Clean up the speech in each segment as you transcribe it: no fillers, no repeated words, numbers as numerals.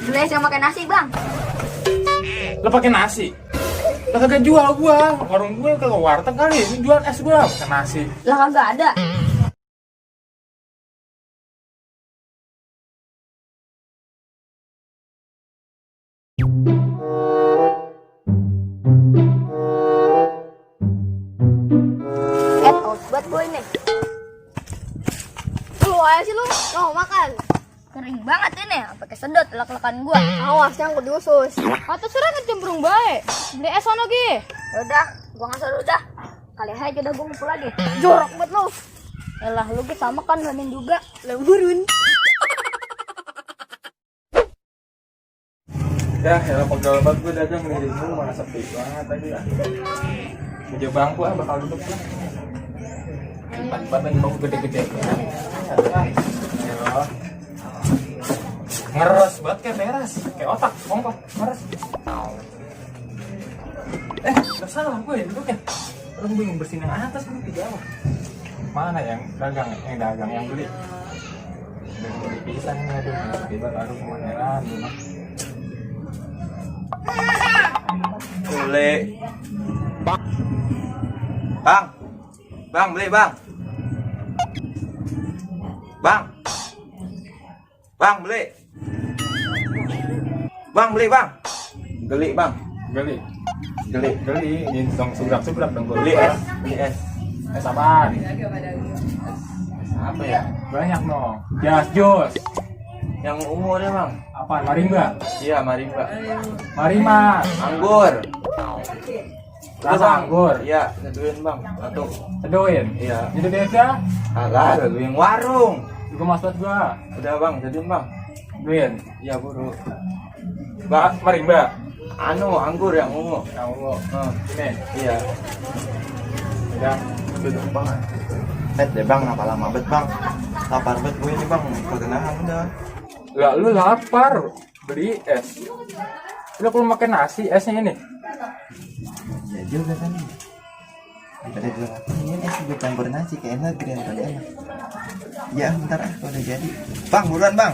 Geles yang makan nasi, Bang. Lo pakai nasi? Lah kagak jual gua. Warung gue ke warteg kali. Ini jual es gua pakai nasi. Lah kagak ada. Haus banget gue ini. Lu aja sih lu, mau makan. Kering banget ini, pakai sedot lek-lekan gua. Awas nyangkut di usus. Atau surah ngecembrung bae. Beli es sono ge. Yaudah, gua ngasal udah. Kali aja udah gua ngumpul lagi. Jorok banget lu. Yalah, lu ge sama kan ganin juga. Lemburun. Ya pegel banget gue dagang nih di sini mana sepi banget tadi ya. Meja bangku bakal duduk lah. Tempat bangku gede-gede. Ya. Ngeres banget kayak teras, kayak otak, bongkok, ngeres. Gak salah gue ya duduknya. Orang bingung bersihin yang atas, gue di bawah. Mana yang dagang, yang beli? Beli pisang nih, aduh kemangeran. Beli. Bang, beli bang. Bang, beli. Bang, beli bang. Geli bang. Geli, ini dong subrak dong gue. Beli es. Es apaan? Es apa ya? Banyak no. Jus. Yang ungu deh bang. Apaan? Marimba? Iya marimba. Marima. Anggur. Rasa anggur. Iya, seduin bang. Satu. Seduin? Iya. Jadi desa? Agak, seduin warung. Juga mas buat gua. Udah bang, seduin bang. Seduin? Iya buru. Marimba? Anggur yang ungu. Yang ungu. Ini? Iya. Udah. Duduk bang. Deh bang, kenapa lama bet bang? Lapar bet gue ini bang. Perkenalan udah. Lah lu lapar. Beli es. Lu kalau makan nasi, esnya ini. Ya juga kan. Daripada gue ngapain es gue campur nasi kayak enak keren kan enak. Ya bentar kalau udah jadi. Bang buruan bang.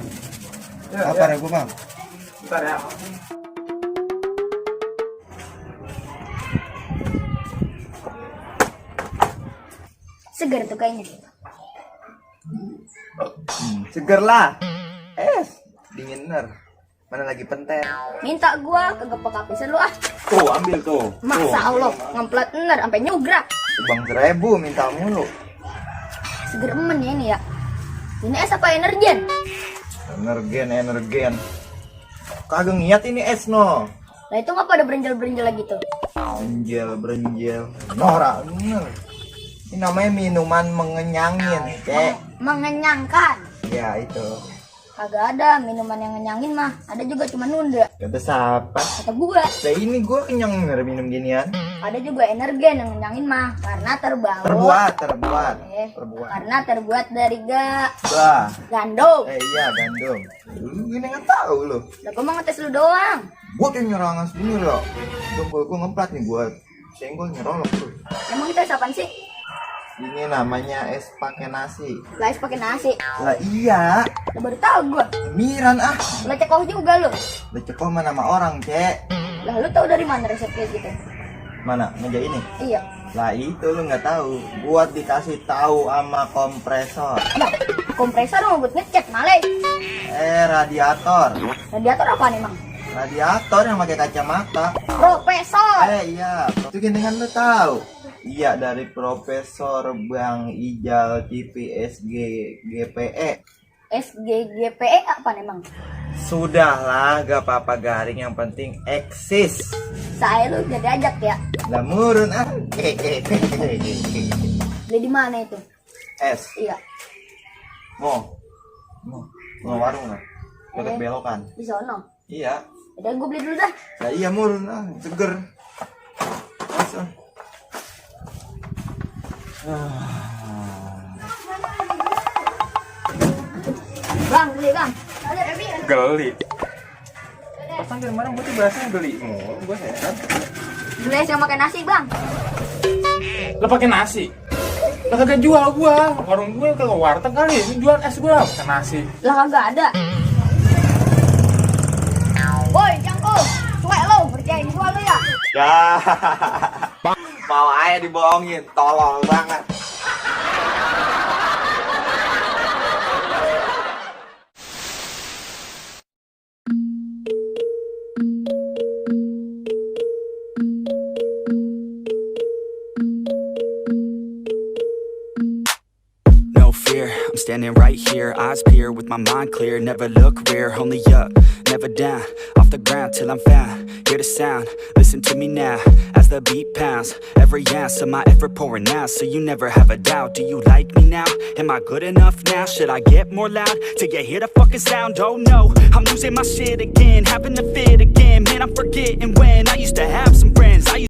Lapar ya gue bang. Bentar ya. Segar tuh kayaknya. Seger lah. Es dingin bener. Mana lagi penten. Minta gua kagak pakai habisan lu ah. Tuh ambil tuh. Masa Allah, ngemplat bener sampai nyugrak. Bang 1000 minta mulu. Seger emen ya ini ya. Ini es apa energen? Energen. Kagak ngiat ini es no. Lah itu ngapa ada berenjel-berenjel lagi tuh? Berenjel. Norak bener. Ini namanya minuman mengenyangin, Cek. Mengenyangkan. Ya itu. Kagak ada minuman yang ngenyangin mah. Ada juga cuma nunda. Kata siapa? Kata gua. Nah ini gue kenyang bener minum ginian. Ada juga energen yang ngenyangin mah. Karena Terbuat. Karena terbuat dari gandum. Iya gandum. Lu gini nggak tahu lu. Lah gua mau ngetes lu doang. Gue kayak nyerangan sendiri loh. Gue ngemplat nih gue senggol nyerolok tuh. Emang itu es apaan sih? Ini namanya es pakai nasi. Lah es pakai nasi. Lah iya. Lah baru tahu gua. Miran ah. Lah cekoh juga lu. Leceko mah nama orang, Cek. Lah lu tahu dari mana resep kayak gitu? Mana? Meja ini? Iya. Lah itu lu nggak tahu. Buat dikasih tahu sama kompresor. Lah, kompresor mau buat ngecek malai. Radiator. Radiator apaan emang? Radiator yang pakai kacamata. Profesor. Iya. Itu dengan lu tahu. Iya dari Profesor Bang Ijal CPSG GPE. SGGPE apaan emang? Sudahlah, gak apa-apa garing, yang penting eksis. Saya lu jadi ajak ya. Lah murun ah. Beli di mana itu? Es. Iya. Mau warung nggak? Belok belokan. Di sono. Iya. Udah gue beli dulu dah. Lah iya murun ah, seger. Langsung. Bang, beli bang. Geli. Pasan dari mana gue tuh bahasanya geli mulu, gue heran. Geles yang makan nasi bang. Lo pakai nasi? Lo kagak jual gua. Warung gue ke warteg kali. Ini jual es gua pakai nasi. Lah kagak ada. Dah. Mau aja dibohongin, tolol banget. No fear, I'm standing right here, eyes peer with my mind clear, never look rear, only up, never down, off the ground till I'm found, hear the sound, listen to me now, as the beat pounds, every ounce of my effort pouring out, so you never have a doubt, do you like me now, am I good enough now, should I get more loud, till you hear the fucking sound, oh no, I'm losing my shit again, having to fit again, man I'm forgetting when I used to have some friends,